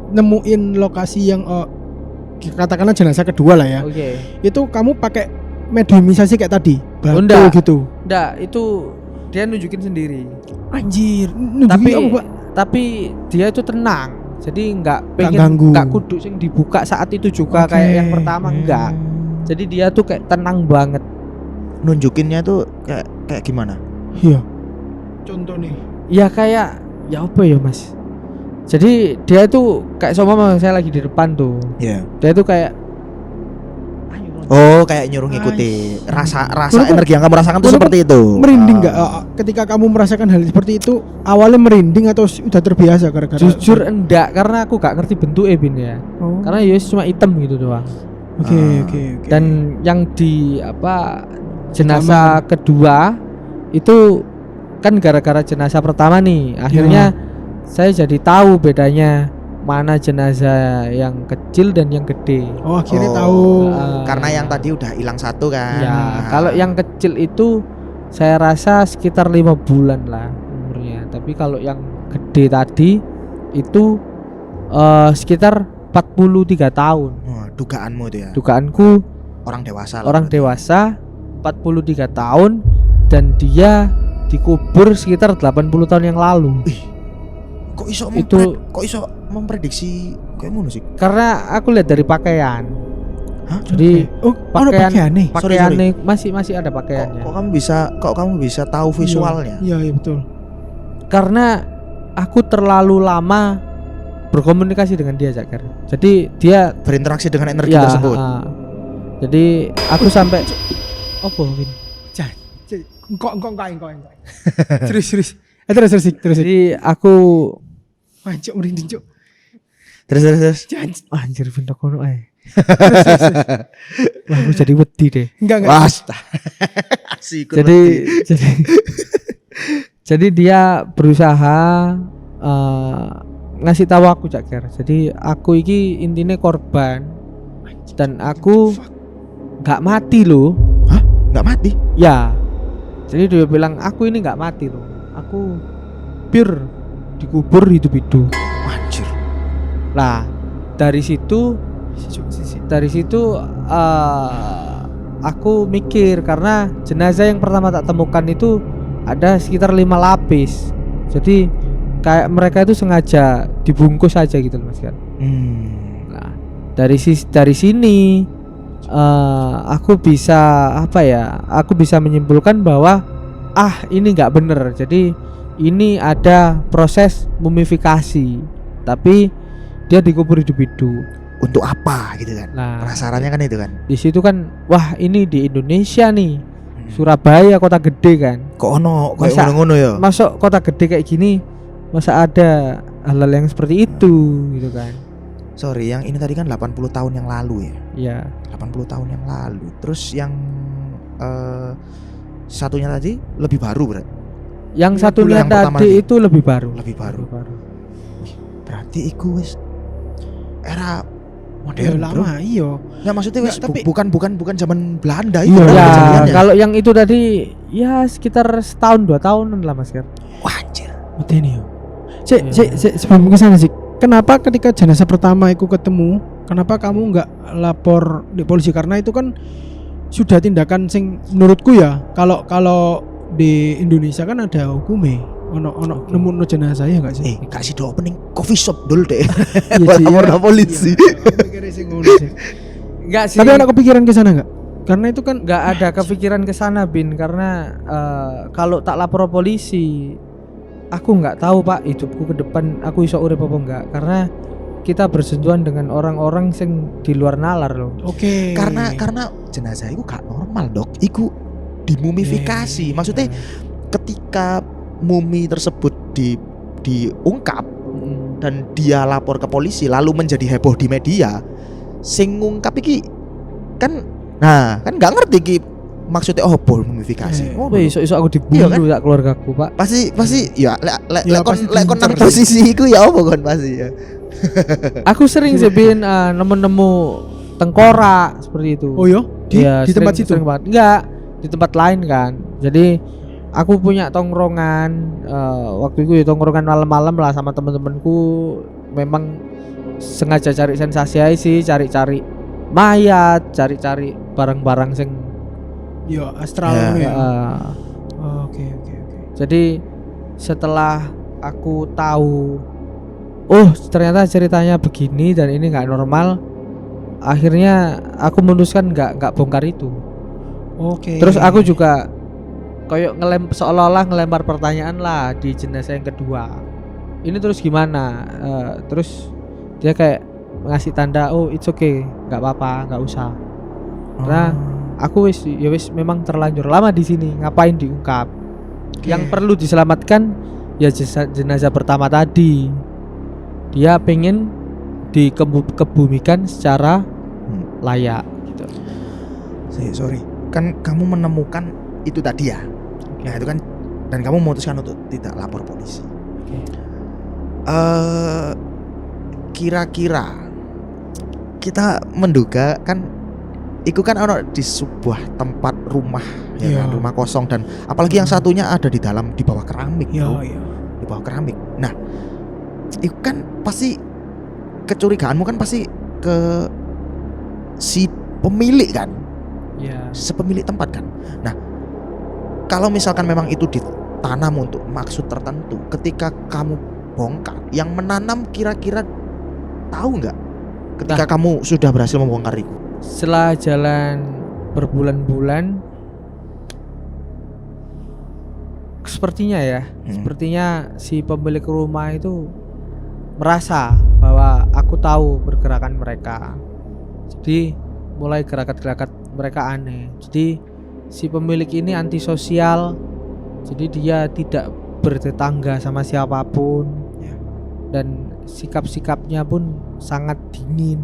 S1: nemuin lokasi yang katakanlah jenazah kedua lah ya,
S3: Oke.
S1: itu kamu pakai mediumisasi kayak tadi, batu
S3: Enggak.
S1: gitu.
S3: Nggak, itu dia nunjukin sendiri.
S1: Anjir,
S3: Tapi
S1: apa, Pak?
S3: tapi dia itu tenang. Jadi nggak pengen
S1: ganggu.
S3: nggak kudu sing dibuka saat itu juga
S1: Oke.
S3: kayak yang pertama enggak. Jadi dia tuh kayak tenang banget.
S2: Nunjukinnya tuh kayak gimana?
S1: Iya. Contoh nih.
S3: Ya kayak ya apa ya Mas? Jadi dia itu kayak sama saya lagi di depan tuh.
S2: Iya.
S3: Dia tuh kayak
S2: Oh, kayak nyuruh ngikuti. Rasa
S1: Menurutku-
S2: energi yang kamu rasakan tuh
S1: menurutku
S2: seperti itu.
S1: Merinding
S2: Ah.
S1: nggak ketika kamu merasakan hal seperti itu? Awalnya merinding atau udah terbiasa gara-gara?
S3: jujur enggak, karena aku gak ngerti bentuknya Bin ya.
S1: Oh.
S3: Karena ya cuma hitam gitu doang.
S1: Oke.
S3: Dan yang di apa jenazah kedua itu kan gara-gara jenazah pertama nih, akhirnya saya jadi tahu bedanya mana jenazah yang kecil dan yang gede.
S1: Oh, akhirnya
S2: Oh.
S1: tahu.
S2: Karena yang tadi udah hilang satu kan.
S3: Ya,
S2: Nah.
S3: kalau yang kecil itu saya rasa sekitar 5 bulan lah umurnya. Tapi kalau yang gede tadi itu sekitar 43 tahun.
S2: Wah, dugaanmu itu ya.
S3: Dugaanku
S2: Orang dewasa lah
S3: orang
S2: berarti.
S3: dewasa 43 tahun dan dia dikubur sekitar 80 tahun yang lalu.
S2: Kok iso
S3: Itu-
S2: kok iso memprediksi kayak ngono sih?
S3: Karena aku lihat dari pakaian.
S2: Hah?
S3: Jadi
S1: Oh,
S3: pakaian-
S1: pakaian nih.
S3: pakaiannya masih ada
S2: Kok
S3: pakaiannya.
S2: kamu bisa tahu visualnya?
S1: Iya, betul.
S3: Karena aku terlalu lama berkomunikasi dengan dia, Zakar. Jadi dia
S2: Berinteraksi dengan energi
S3: ya,
S2: tersebut.
S3: jadi aku sampai apa Win?
S1: Engkau. Serius. Terus.
S3: Jadi aku
S1: Wajib merinding, Cuk.
S2: Terus.
S1: Jangan.
S3: anjir pindah kono ae. Wah, aku jadi wedi deh.
S1: Enggak.
S2: Wah, asik.
S3: Jadi dia berusaha ngasih tahu aku Zakar. Jadi aku iki intinya korban dan aku nggak mati loh.
S2: Hah? Nggak mati?
S3: Ya. Jadi dia bilang aku ini nggak mati loh. Aku pure dikubur hidup-hidup.
S2: Anjir.
S3: Lah dari situ aku mikir karena jenazah yang pertama tak temukan itu ada sekitar 5 lapis. Jadi kayak mereka itu sengaja dibungkus aja gitu loh, Mas kan. Nah, dari sini aku bisa aku bisa menyimpulkan bahwa ini nggak bener. Jadi ini ada proses mumifikasi, tapi dia dikubur hidup-hidup.
S2: Untuk apa gitu kan?
S3: Nah,
S2: Penasarannya kan itu kan.
S3: di situ kan, wah ini di Indonesia nih, Surabaya kota gede kan.
S2: Kok ono kayak
S3: Masa-
S2: ngono-ngono ya?
S3: Masuk kota gede kayak gini, masa ada hal-hal yang seperti itu gitu kan?
S2: Sorry, yang ini tadi kan 80 tahun yang lalu ya.
S3: Ya,
S2: 80 tahun yang lalu. Terus yang satunya tadi lebih baru berarti.
S3: yang
S2: 50
S3: satunya
S2: yang pertama
S3: tadi
S2: lagi.
S3: itu lebih baru.
S2: Lebih baru. Berarti iku wis era modern,
S1: Udah
S2: bro.
S1: lama, iya.
S2: Ya maksudnya wis
S1: Nggak, tapi-
S2: bukan zaman Belanda
S1: Iya,
S2: kan
S3: Ya,
S2: kejadiannya.
S3: kalau yang itu tadi ya sekitar setahun 2 tahunan lah Mas Ker.
S2: Wah, anjir.
S1: Medeni yo. Cek,
S3: Iya.
S1: sebelum ke sana sih. Kenapa ketika jenazah pertama itu ketemu, kenapa kamu nggak lapor di polisi? Karena itu kan sudah tindakan sing menurutku ya. Kalau di Indonesia kan ada hukumnya. Ono
S3: Oke.
S1: nemu jenazah ya nggak sih?
S2: Kasih do opening coffee shop dulu deh.
S1: Iya sih,
S2: Lapor
S1: iya.
S2: ke polisi.
S1: Iya, mikirnya sing ngono sih.
S3: Enggak sih.
S1: Tapi anak kepikiran ke sana nggak? Karena itu kan
S3: Nggak ada kepikiran ke sana Bin, karena kalau tak lapor polisi aku nggak tahu Pak hidupku ke depan aku iso urip apa enggak, karena kita bersentuhan dengan orang-orang sing di luar nalar loh.
S1: oke.
S2: Karena jenazah itu gak normal, Dok. Iku dimumifikasi. Maksudnya ketika mumi tersebut diungkap, dan dia lapor ke polisi lalu menjadi heboh di media, sing ngungkap iki kan nggak ngerti iki maksudnya opo mumifikasi.
S3: Iso aku
S2: Iya kan?
S3: dibunuh tak keluargaku, Pak.
S2: Pasti ya
S1: Ya, pasti
S2: lek kon nang
S1: diincer.
S2: posisi iku ya opo kon pasti ya.
S3: Aku sering sih bin nemu tengkorak seperti itu.
S1: Oh yo, di
S3: Iya,
S1: tempat
S3: sering-
S1: situ.
S3: sering banget. Enggak, di tempat lain kan. Jadi aku punya tongkrongan waktu itu ya tongkrongan malam-malam lah sama temen-temenku. Memang sengaja cari sensasi aja sih, cari-cari mayat, cari-cari barang-barang sing
S1: Yo, astral
S2: Ya.
S1: ya.
S3: eh,
S1: Oke.
S3: jadi setelah aku tahu oh ternyata ceritanya begini dan ini nggak normal, akhirnya aku memutuskan nggak bongkar itu.
S1: Oke.
S3: Terus aku juga kayak seolah-olah ngelempar pertanyaan lah di jenazah yang kedua. Ini terus gimana? Terus dia kayak ngasih tanda, oh it's okay, nggak apa-apa, nggak usah. Karena aku wis memang terlanjur lama di sini, ngapain diungkap? Yang perlu diselamatkan ya jenazah pertama tadi. Dia pengen dikebumikan secara layak gitu.
S2: Sorry. Kan kamu menemukan itu tadi ya. Nah, itu kan dan kamu memutuskan untuk tidak lapor polisi.
S3: Oke.
S2: Kira-kira kita menduga kan itu kan ono di sebuah tempat rumah ya
S1: Iya.
S2: kan, rumah kosong dan apalagi yang satunya ada di bawah keramik, bro.
S1: Iya.
S2: Di bawah keramik. Nah, itu kan pasti kecurigaanmu kan pasti ke si pemilik kan,
S3: Ya.
S2: sepemilik tempat kan. Nah, kalau misalkan memang itu ditanam untuk maksud tertentu, ketika kamu bongkar, yang menanam kira-kira tahu nggak? Ketika kamu sudah berhasil membongkar itu.
S3: Setelah jalan berbulan-bulan, sepertinya sepertinya si pemilik rumah itu merasa bahwa aku tahu pergerakan mereka. Jadi mulai gerakat-gerakat mereka aneh. Jadi si pemilik ini antisosial. Jadi dia tidak bertetangga sama siapapun.
S2: Ya.
S3: Dan sikap-sikapnya pun sangat dingin.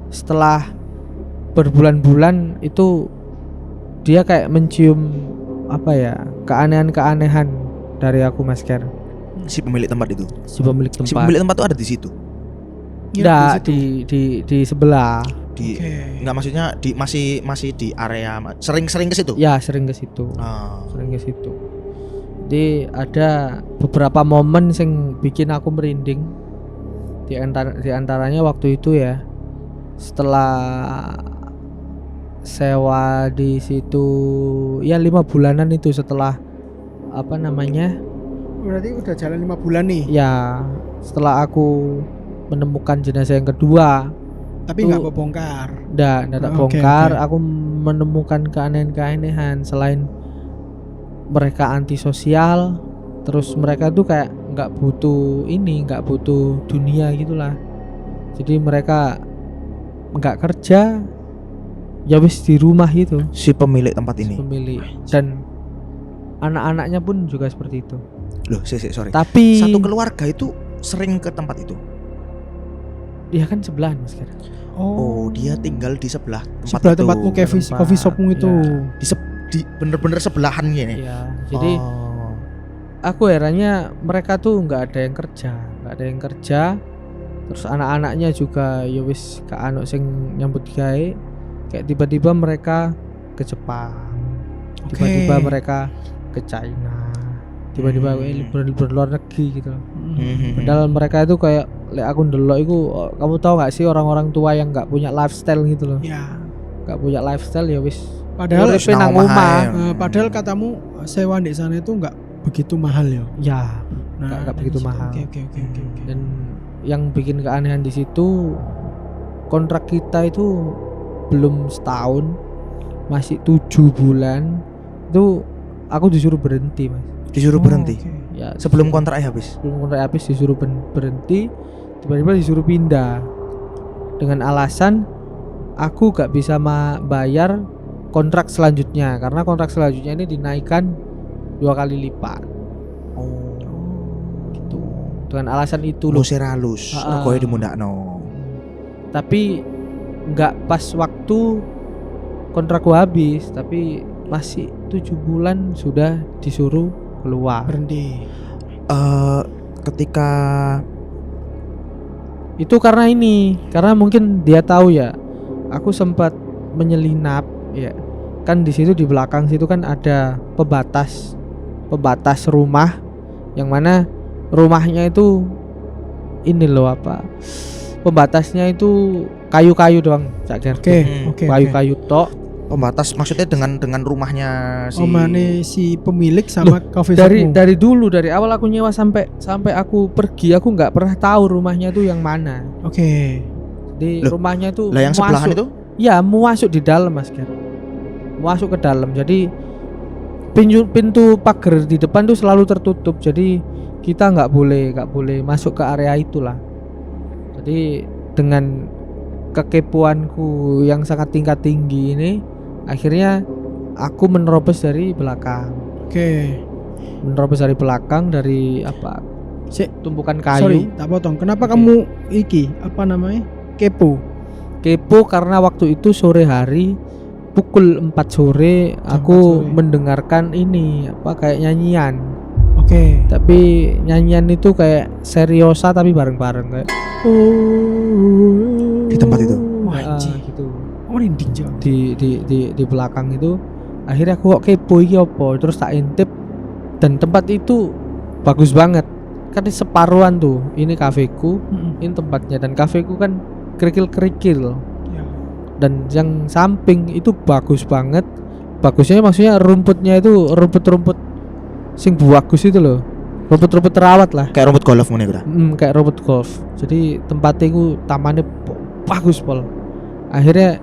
S3: Setelah berbulan-bulan itu dia kayak mencium keanehan-keanehan dari aku, Mas Ker.
S2: Si pemilik tempat itu.
S3: Si pemilik
S2: Si
S3: tempat.
S2: pemilik tempat itu ada di situ.
S3: Enggak, di sebelah.
S2: Di
S1: Oke.
S2: enggak maksudnya di masih di area sering-sering ke situ.
S3: Ya, sering ke situ.
S2: Ah.
S3: Sering ke situ. Jadi ada beberapa momen yang bikin aku merinding. Di antaranya waktu itu ya, setelah sewa di situ ya 5 bulanan itu setelah
S1: Berarti udah jalan 5 bulan nih.
S3: ya setelah aku menemukan jenazah yang kedua.
S1: Tapi
S3: Itu-
S1: nggak kebongkar.
S3: Nggak tak
S1: Oke,
S3: bongkar.
S1: oke.
S3: Aku menemukan keanehan-keanehan. Selain mereka antisosial, terus mereka tuh kayak nggak butuh dunia gitulah. Jadi mereka nggak kerja, ya wis di rumah gitu.
S2: Si pemilik tempat ini.
S3: Pemilik dan anak-anaknya pun juga seperti itu.
S2: Loh, sorry.
S3: Tapi
S2: Satu keluarga itu sering ke tempat itu.
S3: dia kan sebelahan, Mas Kira.
S2: Oh, dia tinggal di sebelah tempat
S1: Sebelah
S2: itu.
S1: tempatmu coffee shopmu itu.
S3: Ya.
S2: Di bener-bener sebelahannya nih.
S3: Iya, jadi
S2: Oh.
S3: aku herannya mereka tuh nggak ada yang kerja. Terus anak-anaknya juga ya wis gak anu sing nyambut gawe. Kayak tiba-tiba mereka ke Jepang. Tiba-tiba mereka ke China. Tiba-tiba liburan luar negeri gitu. Padahal mereka itu kayak lek aku ndelok iku, kamu tahu nggak sih orang-orang tua yang nggak punya lifestyle gitu loh.
S1: Ya.
S3: Nggak punya lifestyle ya wis.
S1: Padahal
S3: Uripe nang
S2: Nah,
S3: omah.
S1: padahal katamu sewa di sana itu nggak begitu mahal ya.
S3: Ya,
S1: Nah,
S3: nggak
S1: dari
S3: begitu
S1: situ.
S3: mahal.
S1: Oke.
S3: Dan yang bikin keanehan di situ, kontrak kita itu belum setahun, masih 7 bulan. Itu aku disuruh berhenti, Mas.
S2: Disuruh berhenti.
S1: Oke.
S3: Ya,
S2: Sebelum kontraknya habis.
S3: sebelum kontrak habis disuruh berhenti, tiba-tiba disuruh pindah dengan alasan aku gak bisa bayar kontrak selanjutnya karena kontrak selanjutnya ini dinaikkan 2 kali lipat.
S2: Oh.
S3: Gitu. dengan alasan itu loh.
S2: Musir halus,
S3: Ah.
S2: kowe dimundakno.
S3: Tapi nggak pas waktu kontrakku habis, tapi masih 7 bulan sudah disuruh keluar.
S1: Berhenti.
S2: Ketika
S3: Itu karena mungkin dia tahu ya, aku sempat menyelinap ya. Kan di situ di belakang situ kan ada pembatas rumah, yang mana rumahnya itu ini loh apa? Pembatasnya itu kayu-kayu doang, Cak Ger.
S1: Oke.
S3: Kayu-kayu tok.
S2: pembatas maksudnya dengan rumahnya si
S1: Omane si pemilik sama cafe
S3: Dari
S1: shopmu.
S3: dari awal aku nyewa sampai aku pergi, aku nggak pernah tahu rumahnya itu yang mana.
S1: Oke.
S3: Di
S2: Loh,
S3: rumahnya itu
S2: lah yang sebelahan itu
S3: ya mau masuk di dalam, Mas Ger. Masuk ke dalam. Jadi pintu pagar di depan tuh selalu tertutup. Jadi kita nggak boleh masuk ke area itulah. Jadi dengan kekepoanku yang sangat tingkat tinggi ini, akhirnya aku menerobos dari belakang.
S1: Oke.
S3: Menerobos dari belakang dari apa? Tumpukan kayu.
S1: Sorry, tak potong. Kenapa
S3: Oke.
S1: kamu apa namanya? Kepo.
S3: Kepo karena waktu itu sore hari pukul 4 sore aku
S1: 4 sore.
S3: mendengarkan ini apa kayak nyanyian.
S1: Oke.
S3: Tapi nyanyian itu kayak seriosa tapi bareng-bareng kayak
S2: Di tempat itu?
S1: Wah, anjing.
S3: gitu.
S1: Oh, merinding jauh.
S3: Di belakang itu akhirnya aku kok kepo iki apa, terus tak intip dan tempat itu bagus banget. Kan di separuhan tuh, ini kafeku, ini tempatnya, dan kafeku kan kerikil-kerikil.
S1: Ya.
S3: Dan yang samping itu bagus banget. Bagusnya maksudnya rumputnya itu rumput-rumput sing bagus itu loh. Rumput-rumput terawat lah.
S2: kayak rumput golf ngene kuwi.
S3: Kayak rumput golf. Jadi tempatnya itu tamannya bagus pol. Akhirnya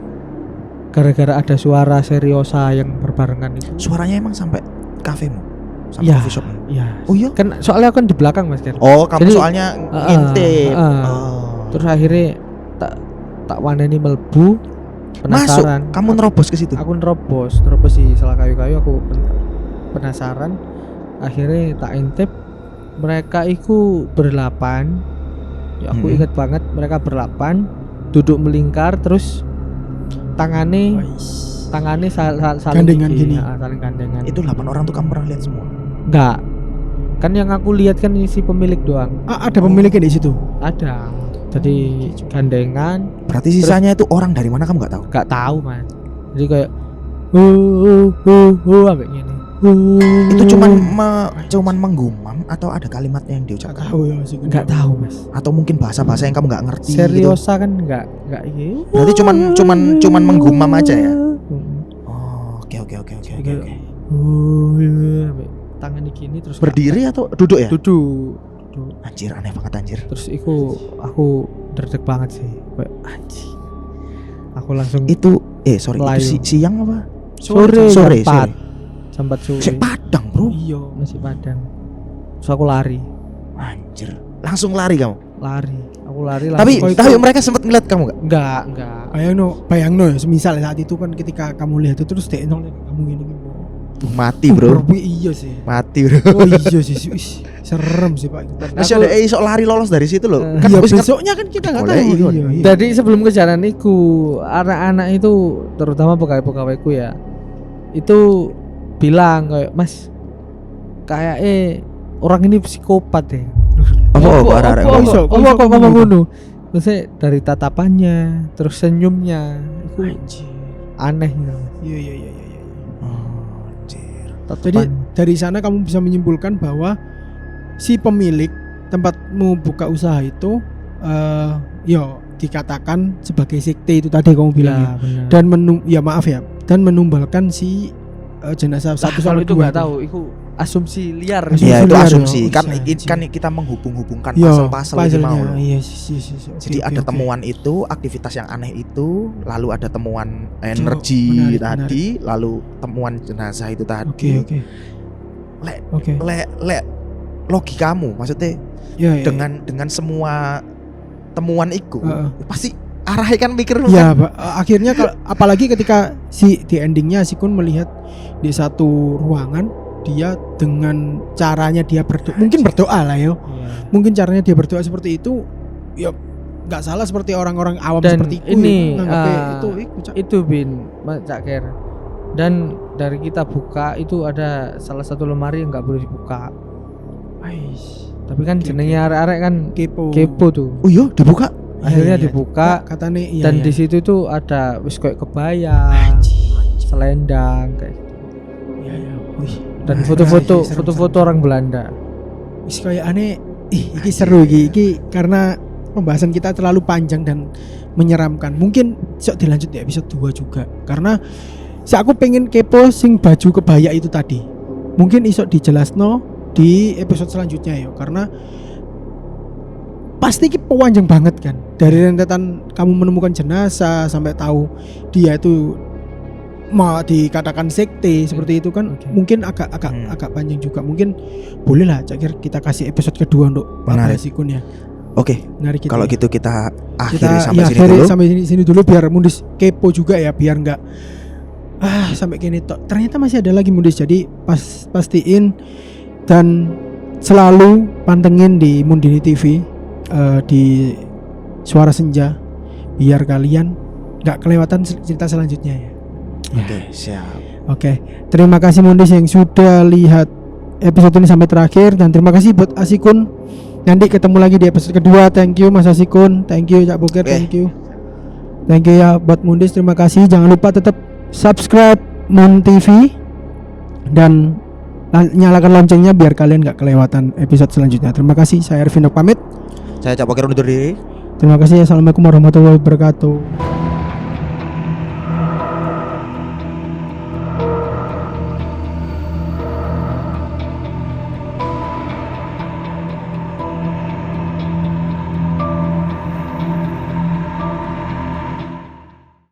S3: gara-gara ada suara seriosa yang berbarengan itu.
S2: Suaranya emang sampai kafemu, sampai
S3: Ya.
S2: coffee shopmu.
S3: Ya.
S2: Oh iya.
S3: Kan soalnya aku kan di belakang, Mas Ger.
S2: Oh, kamu
S3: Jadi,
S2: soalnya ngintip.
S3: Terus akhirnya tak waneni melbu.
S2: Masuk,
S3: Penasaran.
S2: kamu nerobos ke situ.
S3: Aku nerobos di salah kayu-kayu, aku penasaran. Akhirnya tak intip, mereka itu berlapan. Ya aku ingat banget, mereka berlapan duduk melingkar, terus tangannya saling
S1: Gandengan gini.
S3: saling gandengan.
S2: Itu 8 orang tuh kamu pernah lihat semua?
S3: Enggak, kan yang aku lihat kan si pemilik doang.
S1: Ada pemiliknya di situ.
S3: Ada, jadi gandengan.
S2: Berarti sisanya itu orang dari mana kamu nggak tahu?
S3: Gak tahu, Mas. Jadi kayak ambek gini.
S2: Itu cuman menggumam atau ada kalimatnya yang
S1: Gak
S2: diucapkan?
S1: tahu ya sih.
S3: Nggak tahu, Mas.
S2: Atau mungkin bahasa-bahasa yang kamu nggak ngerti gitu?
S3: Seriosa kan nggak ini.
S2: Berarti cuman menggumam aja ya?
S3: Hmm.
S2: Oh, oke.
S3: Kayak, ambek tangan di gini terus
S2: Berdiri atau duduk ya?
S3: duduk.
S2: Anjir, aneh banget anjir.
S3: Terus aku derdek banget sih. Kayak anjing. Aku langsung
S2: Itu sorry,
S3: Melayu.
S2: itu siang apa?
S3: sore
S2: sore.
S3: Sempat sore.
S2: Sik Padang, Bro.
S1: Iya.
S3: Masih Padang. Terus aku lari.
S2: Anjir. Langsung lari kamu.
S3: Aku lari
S2: Tapi
S3: langsung.
S2: mereka sempat ngeliat kamu gak?
S3: enggak.
S1: Bayang no ya, semisal saat itu kan ketika kamu lihat itu terus dia nongol kamu gini.
S2: Mati, Bro.
S1: Iya sih.
S2: Mati, Bro.
S1: Oh iya sih. Ih, serem sih, Pak.
S2: Masih ada sok lari lolos dari situ loh.
S3: Eh,
S2: Kan
S1: Iya,
S2: wis kan-
S1: besoknya kan kita nggak
S2: Oleh,
S1: tahu.
S2: iya.
S1: Iya.
S3: Jadi sebelum kejadian itu anak-anak itu terutama pegawai-pegawaiku ya itu bilang kayak Mas kayak orang ini psikopat deh.
S2: Apa arek-arek
S1: Kok
S2: ngomong?
S1: iso? Kok
S3: Oh,
S1: iso
S3: kok
S1: ngomong
S3: ngomong
S1: gitu?
S3: ngono? Maksudnya dari tatapannya, terus senyumnya itu
S1: Anjir.
S3: aneh gitu.
S1: Iya.
S2: Oh, anjir.
S1: Jadi dari sana kamu bisa menyimpulkan bahwa si pemilik tempatmu buka usaha itu dikatakan sebagai sekte itu tadi kamu bilang ya.
S3: benar.
S1: Dan menumbalkan si jenazah satu
S3: Kalau
S1: sama
S3: itu
S1: dua
S3: nggak tahu, itu asumsi liar.
S1: Asumsi
S2: Iya, itu
S1: liar,
S2: asumsi.
S1: ya.
S2: Kan
S1: Bisa,
S2: kan kita menghubung-hubungkan
S1: Iya,
S2: pasal-pasal ini
S1: puzzle-nya.
S2: mau loh.
S1: Iya, sih.
S2: Jadi ada temuan itu, aktivitas yang aneh itu, lalu ada temuan energi
S1: menarik,
S2: tadi, lalu temuan jenazah itu tadi.
S1: Oke.
S2: Lek,
S1: Oke.
S2: lek logikamu, maksudnya
S1: Ya.
S2: dengan semua temuan itu,
S1: Heeh.
S2: pasti arahnya kan mikir lu
S1: Ya,
S2: kan.
S1: akhirnya apalagi ketika di endingnya si Kun melihat di satu ruangan dia dengan caranya dia berdoa, mungkin berdoa lah yo.
S3: Iya.
S1: Mungkin caranya dia berdoa seperti itu, ya nggak salah seperti orang-orang awam
S3: Dan
S1: seperti
S3: ini,
S1: itu.
S3: Bin, Mas Cak Ker. Dan dari kita buka itu ada salah satu lemari yang nggak boleh dibuka.
S1: Aish,
S3: Tapi kan
S1: Oke,
S3: jenenge arek-arek kan kepo tuh.
S2: Oh iya, dibuka.
S3: Akhirnya
S1: Iya,
S3: dibuka
S1: katanya iya.
S3: dan
S1: iya.
S3: di situ tuh ada wis kayak kebaya, selendang kayak gitu.
S1: Iya, iya. Wih.
S3: Dan
S1: Nah,
S3: foto-foto
S1: iya, serem,
S3: foto-foto
S1: serem.
S3: orang Belanda.
S1: Wis kayak aneh. Iki seru iki karena pembahasan kita terlalu panjang dan menyeramkan. Mungkin sok dilanjut di episode 2 juga. Karena aku pengen kepo sing baju kebaya itu tadi. Mungkin isok dijelasno di episode selanjutnya ya, karena pasti ki panjang banget kan. Dari rentetan kamu menemukan jenazah sampai tahu dia itu mau dikatakan sekte seperti itu kan.
S3: Oke.
S1: Mungkin agak panjang juga. Mungkin boleh lah Cak, kita kasih episode kedua untuk
S2: Menarik.
S1: bahas Sikun ya.
S2: Oke,
S1: Menarik gitu.
S2: kalau
S1: ya.
S2: gitu kita akhiri
S1: Kita
S2: sampai
S1: ya,
S2: sini
S1: akhiri
S2: dulu.
S1: sampai sini dulu biar Mundis kepo juga ya, biar nggak sampai gini tok. Ternyata masih ada lagi Mundis. Jadi pastiin dan selalu pantengin di Mundini TV di Suara Senja biar kalian nggak kelewatan cerita selanjutnya ya.
S2: Oke, siap.
S1: Oke, terima kasih Mundis yang sudah lihat episode ini sampai terakhir, dan terima kasih buat Asikun. Nanti ketemu lagi di episode kedua. Thank you Mas Asikun, thank you Cak Boker,
S2: Oke.
S1: thank you ya buat Mundis. Terima kasih. Jangan lupa tetap subscribe Moon TV dan nyalakan loncengnya biar kalian nggak kelewatan episode selanjutnya. Terima kasih. Saya Arvin pamit.
S2: Saya Cak Boker undur diri.
S1: Terima kasih. Assalamualaikum warahmatullahi wabarakatuh.